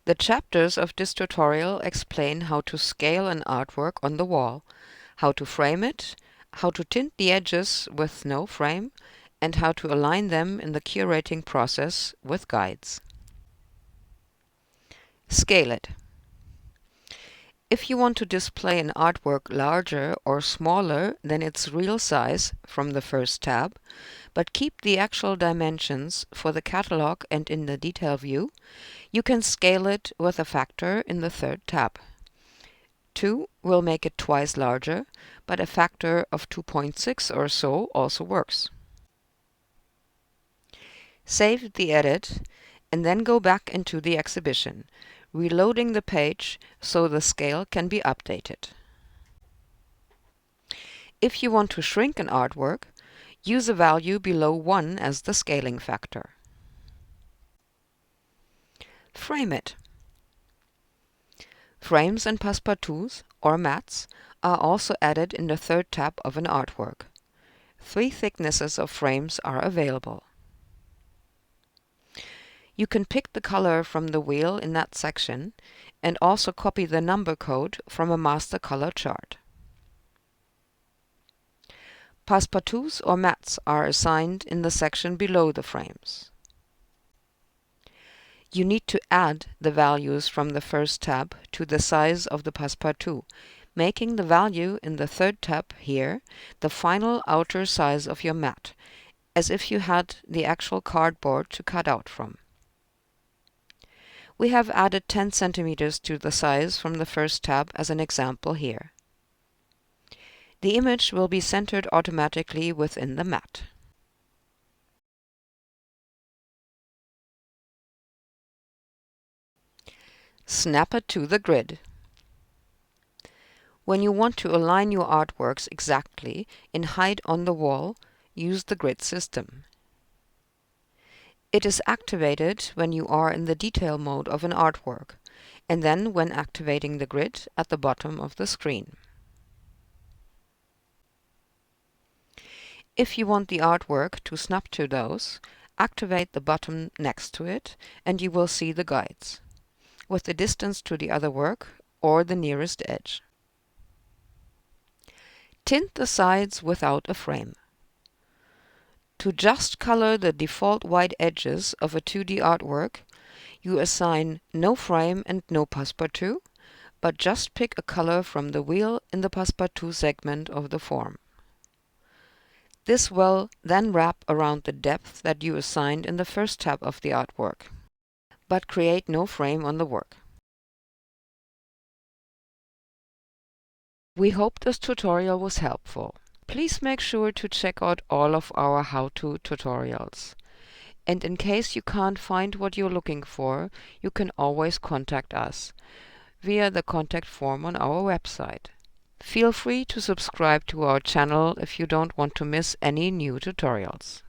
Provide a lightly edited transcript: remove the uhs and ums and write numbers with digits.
The chapters of this tutorial explain how to scale an artwork on the wall, how to frame it, how to tint the edges with no frame, and how to align them in the curating process with guides. Scale it. If you want to display an artwork larger or smaller than its real size from the first tab, but keep the actual dimensions for the catalog and in the detail view, you can scale it with a factor in the third tab. 2 will make it twice larger, but a factor of 2.6 or so also works. Save the edit and then go back into the exhibition, reloading the page so the scale can be updated. If you want to shrink an artwork, use a value below 1 as the scaling factor. Frame it. Frames and passepartouts, or mats, are also added in the third tab of an artwork. 3 thicknesses of frames are available. You can pick the color from the wheel in that section and also copy the number code from a master color chart. Passepartouts or mats are assigned in the section below the frames. You need to add the values from the first tab to the size of the passepartout, making the value in the third tab here the final outer size of your mat, as if you had the actual cardboard to cut out from. We have added 10 centimeters to the size from the first tab as an example here. The image will be centered automatically within the mat. Snap it to the grid. When you want to align your artworks exactly in height on the wall, use the grid system. It is activated when you are in the detail mode of an artwork, and then when activating the grid at the bottom of the screen. If you want the artwork to snap to those, activate the button next to it and you will see the guides, with the distance to the other work or the nearest edge. Tint the sides without a frame. To just color the default white edges of a 2D artwork, you assign no frame and no passepartout, but just pick a color from the wheel in the passepartout segment of the form. This will then wrap around the depth that you assigned in the first tab of the artwork, but create no frame on the work. We hope this tutorial was helpful. Please make sure to check out all of our how-to tutorials. And in case you can't find what you're looking for, you can always contact us via the contact form on our website. Feel free to subscribe to our channel if you don't want to miss any new tutorials.